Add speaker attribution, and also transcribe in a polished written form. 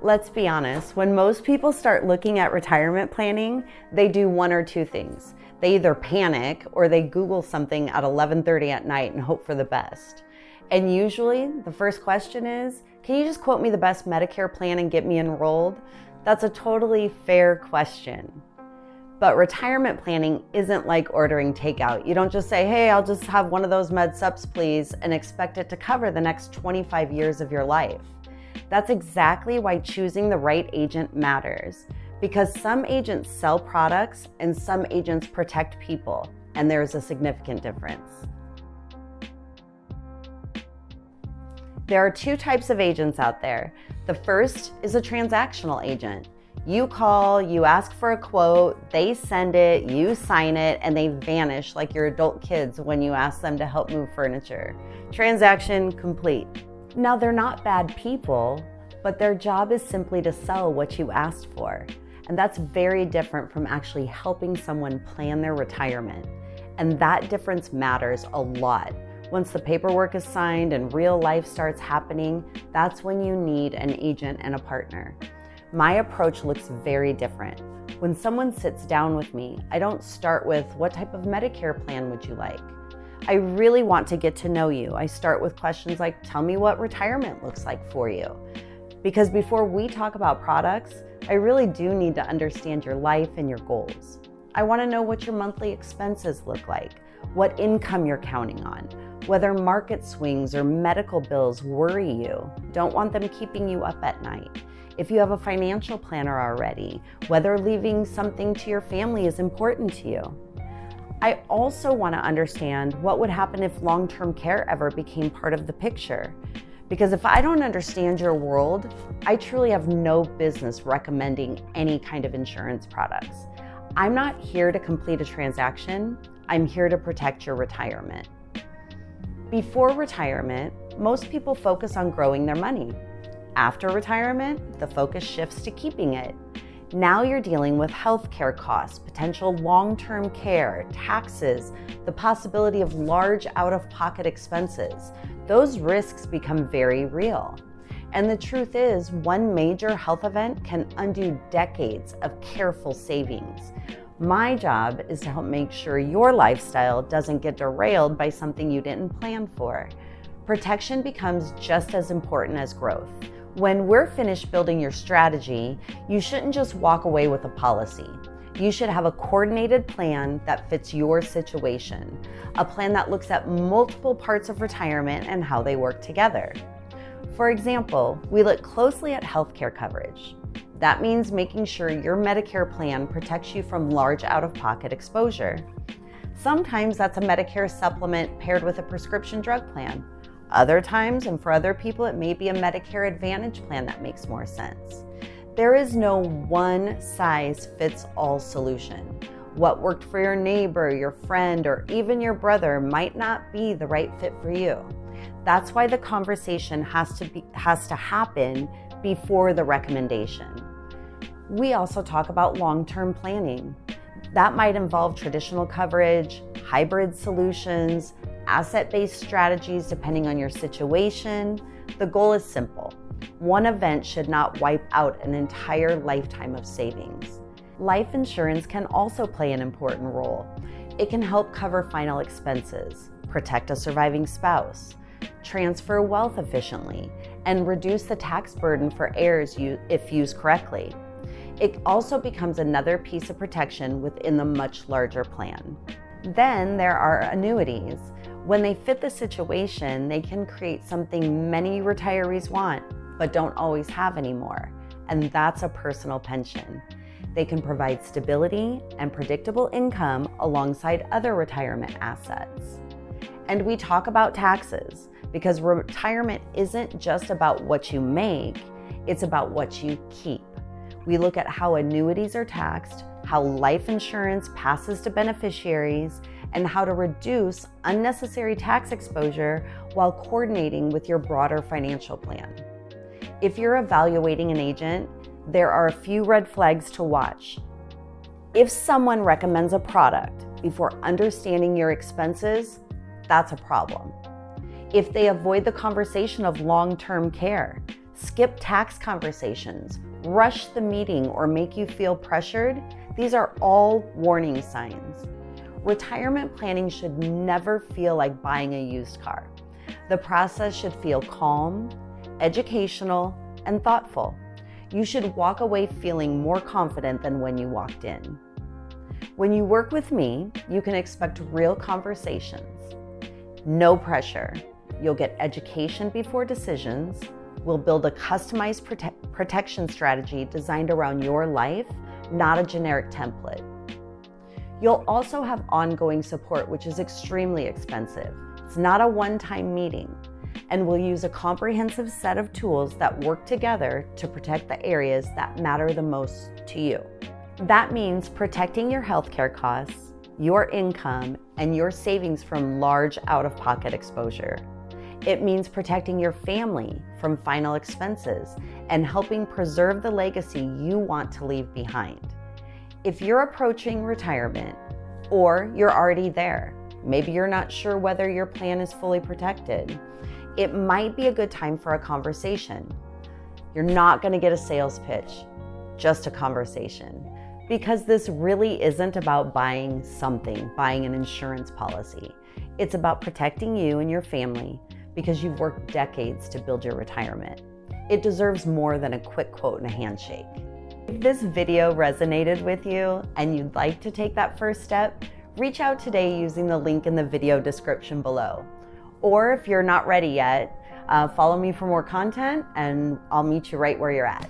Speaker 1: Let's be honest, when most people start looking at retirement planning, they do one or two things. They either panic or they Google something at 11:30 at night and hope for the best. And usually the first question is, can you just quote me the best Medicare plan and get me enrolled? That's a totally fair question. But retirement planning isn't like ordering takeout. You don't just say, hey, I'll just have one of those med sups, please, and expect it to cover the next 25 years of your life. That's exactly why choosing the right agent matters, because some agents sell products and some agents protect people, and there's a significant difference. There are two types of agents out there. The first is a transactional agent. You call, you ask for a quote, they send it, you sign it, and they vanish like your adult kids when you ask them to help move furniture. Transaction complete. Now, they're not bad people, but their job is simply to sell what you asked for. And that's very different from actually helping someone plan their retirement. And that difference matters a lot. Once the paperwork is signed and real life starts happening, that's when you need an agent and a partner. My approach looks very different. When someone sits down with me, I don't start with, what type of Medicare plan would you like? I really want to get to know you. I start with questions like, tell me what retirement looks like for you. Because before we talk about products, I really do need to understand your life and your goals. I want to know what your monthly expenses look like, what income you're counting on, whether market swings or medical bills worry you. Don't want them keeping you up at night. If you have a financial planner already, whether leaving something to your family is important to you. I also want to understand what would happen if long-term care ever became part of the picture. Because if I don't understand your world, I truly have no business recommending any kind of insurance products. I'm not here to complete a transaction. I'm here to protect your retirement. Before retirement, most people focus on growing their money. After retirement, the focus shifts to keeping it. Now you're dealing with healthcare costs, potential long-term care, taxes, the possibility of large out-of-pocket expenses. Those risks become very real. And the truth is, one major health event can undo decades of careful savings. My job is to help make sure your lifestyle doesn't get derailed by something you didn't plan for. Protection becomes just as important as growth. When we're finished building your strategy, you shouldn't just walk away with a policy. You should have a coordinated plan that fits your situation, a plan that looks at multiple parts of retirement and how they work together. For example, we look closely at healthcare coverage. That means making sure your Medicare plan protects you from large out-of-pocket exposure. Sometimes that's a Medicare supplement paired with a prescription drug plan. Other times, and for other people, it may be a Medicare Advantage plan that makes more sense. There is no one-size-fits-all solution. What worked for your neighbor, your friend, or even your brother might not be the right fit for you. That's why the conversation has to happen before the recommendation. We also talk about long-term planning. That might involve traditional coverage, hybrid solutions, asset-based strategies depending on your situation. The goal is simple. One event should not wipe out an entire lifetime of savings. Life insurance can also play an important role. It can help cover final expenses, protect a surviving spouse, transfer wealth efficiently, and reduce the tax burden for heirs if used correctly. It also becomes another piece of protection within the much larger plan. Then there are annuities. When they fit the situation, they can create something many retirees want, but don't always have anymore, and that's a personal pension. They can provide stability and predictable income alongside other retirement assets. And we talk about taxes, because retirement isn't just about what you make, it's about what you keep. We look at how annuities are taxed, how life insurance passes to beneficiaries, and how to reduce unnecessary tax exposure while coordinating with your broader financial plan. If you're evaluating an agent, there are a few red flags to watch. If someone recommends a product before understanding your expenses, that's a problem. If they avoid the conversation of long-term care, skip tax conversations, rush the meeting, or make you feel pressured, these are all warning signs. Retirement planning should never feel like buying a used car. The process should feel calm, educational, and thoughtful. You should walk away feeling more confident than when you walked in. When you work with me, you can expect real conversations. No pressure. You'll get education before decisions. We'll build a customized protection strategy designed around your life, not a generic template. You'll also have ongoing support, which is extremely expensive. It's not a one-time meeting. And we'll use a comprehensive set of tools that work together to protect the areas that matter the most to you. That means protecting your healthcare costs, your income, and your savings from large out-of-pocket exposure. It means protecting your family from final expenses and helping preserve the legacy you want to leave behind. If you're approaching retirement, or you're already there, maybe you're not sure whether your plan is fully protected, it might be a good time for a conversation. You're not going to get a sales pitch, just a conversation. Because this really isn't about buying something, buying an insurance policy. It's about protecting you and your family because you've worked decades to build your retirement. It deserves more than a quick quote and a handshake. If this video resonated with you and you'd like to take that first step, reach out today using the link in the video description below. Or if you're not ready yet, follow me for more content and I'll meet you right where you're at.